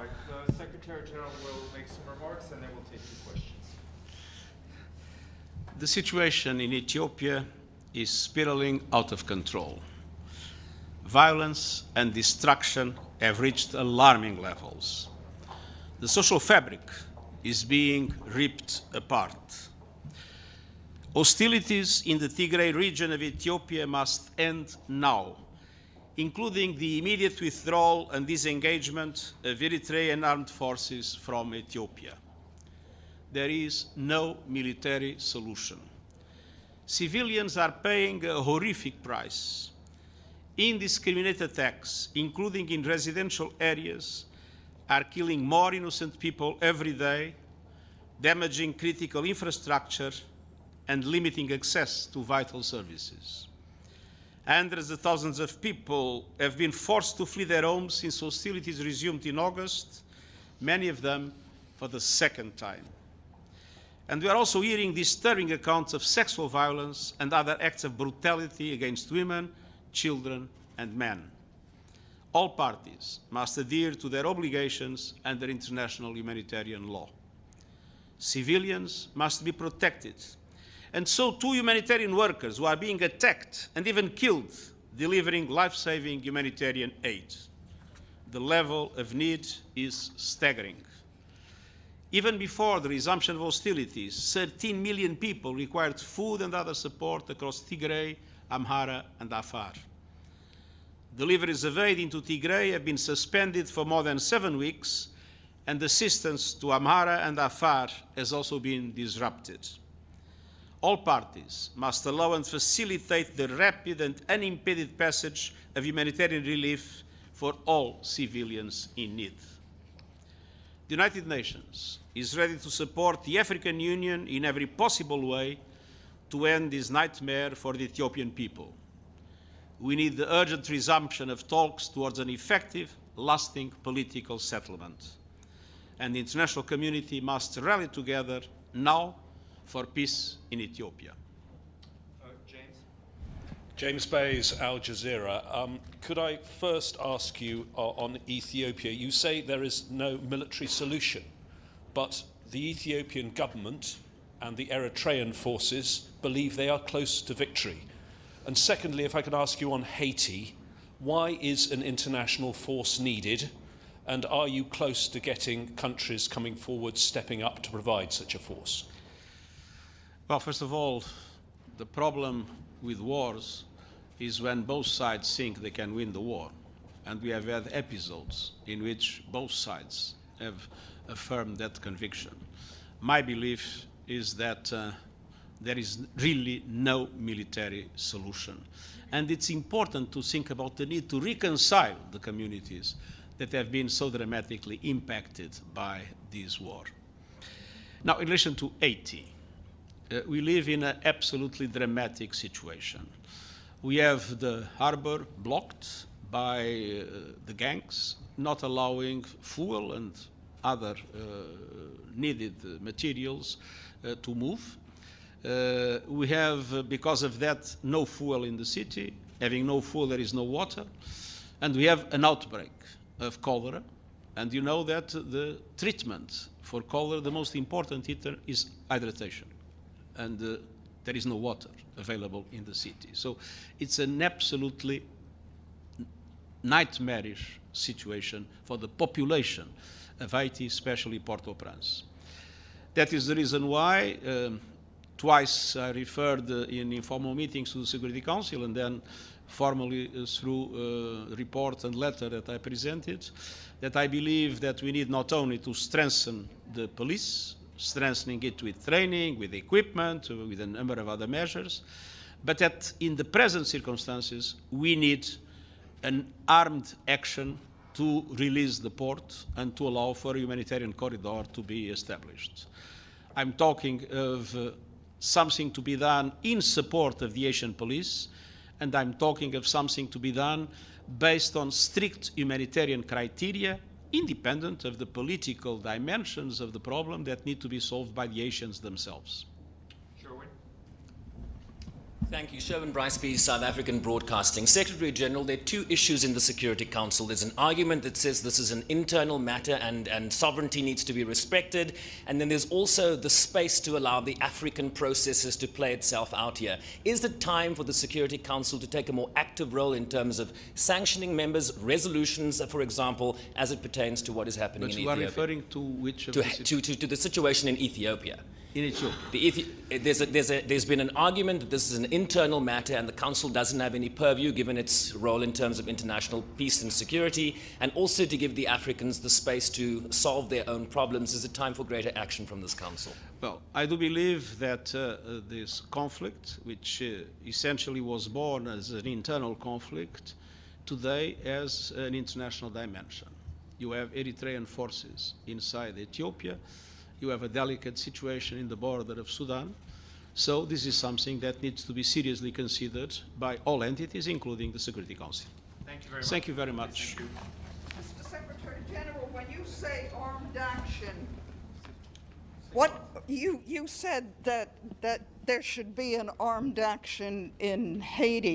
Right. The Secretary General will make some remarks and then we'll take your questions. The situation in Ethiopia is spiraling out of control. Violence and destruction have reached alarming levels. The social fabric is being ripped apart. Hostilities in the Tigray region of Ethiopia must end now, including the immediate withdrawal and disengagement of Eritrean armed forces from Ethiopia. There is no military solution. Civilians are paying a horrific price. Indiscriminate attacks, including in residential areas, are killing more innocent people every day, damaging critical infrastructure, and limiting access to vital services. Hundreds of thousands of people have been forced to flee their homes since hostilities resumed in August, many of them for the second time. And we are also hearing disturbing accounts of sexual violence and other acts of brutality against women, children, and men. All parties must adhere to their obligations under international humanitarian law. Civilians must be protected, and so too humanitarian workers who are being attacked and even killed delivering life-saving humanitarian aid. The level of need is staggering. Even before the resumption of hostilities, 13 million people required food and other support across Tigray, Amhara, and Afar. Deliveries of aid into Tigray have been suspended for more than 7 weeks, and assistance to Amhara and Afar has also been disrupted. All parties must allow and facilitate the rapid and unimpeded passage of humanitarian relief for all civilians in need. The United Nations is ready to support the African Union in every possible way to end this nightmare for the Ethiopian people. We need the urgent resumption of talks towards an effective, lasting political settlement. And the international community must rally together now for peace in Ethiopia. James? James Bays, Al Jazeera. Could I first ask you on Ethiopia? You say there is no military solution, but the Ethiopian government and the Eritrean forces believe they are close to victory. And secondly, if I could ask you on Haiti, why is an international force needed? And are you close to getting countries coming forward, stepping up to provide such a force? Well, first of all, the problem with wars is when both sides think they can win the war. And we have had episodes in which both sides have affirmed that conviction. My belief is that there is really no military solution. And it's important to think about the need to reconcile the communities that have been so dramatically impacted by this war. Now, in relation to Haiti, we live in an absolutely dramatic situation. We have the harbor blocked by the gangs, not allowing fuel and other needed materials to move. We have, because of that, no fuel in the city. Having no fuel, there is no water. And we have an outbreak of cholera. And you know that the treatment for cholera, the most important is hydration. And there is no water available in the city. So it's an absolutely nightmarish situation for the population of Haiti, especially Port-au-Prince. That is the reason why twice I referred in informal meetings to the Security Council and then formally through a report and letter that I presented, that I believe that we need not only to strengthen the police, strengthening it with training, with equipment, with a number of other measures, but that in the present circumstances, we need an armed action to release the port and to allow for a humanitarian corridor to be established. I'm talking of something to be done in support of the Haitian police, and I'm talking of something to be done based on strict humanitarian criteria, independent of the political dimensions of the problem that need to be solved by the Haitians themselves. Sherwin? Thank you. Sherwin Bryce-Pease, South African Broadcasting. Secretary General, there are two issues in the Security Council. There's an argument that says this is an internal matter and sovereignty needs to be respected. And then there's also the space to allow the African processes to play itself out here. Is it time for the Security Council to take a more active role in terms of sanctioning members, resolutions, for example, as it pertains to what is happening But in you are Ethiopia? referring to which of To the situation in Ethiopia. in Ethiopia? There's been an argument that this is an internal matter and the Council doesn't have any purview given its role in terms of international peace and security, and also to give the Africans the space to solve their own problems. Is it time for greater action from this Council? Well, I do believe that this conflict, which essentially was born as an internal conflict, today has an international dimension. You have Eritrean forces inside Ethiopia. You have a delicate situation in the border of Sudan. So this is something that needs to be seriously considered by all entities, including the Security Council. Thank you very much. Thank you very much. Mr. Secretary General, when you say armed action, what you said that there should be an armed action in Haiti.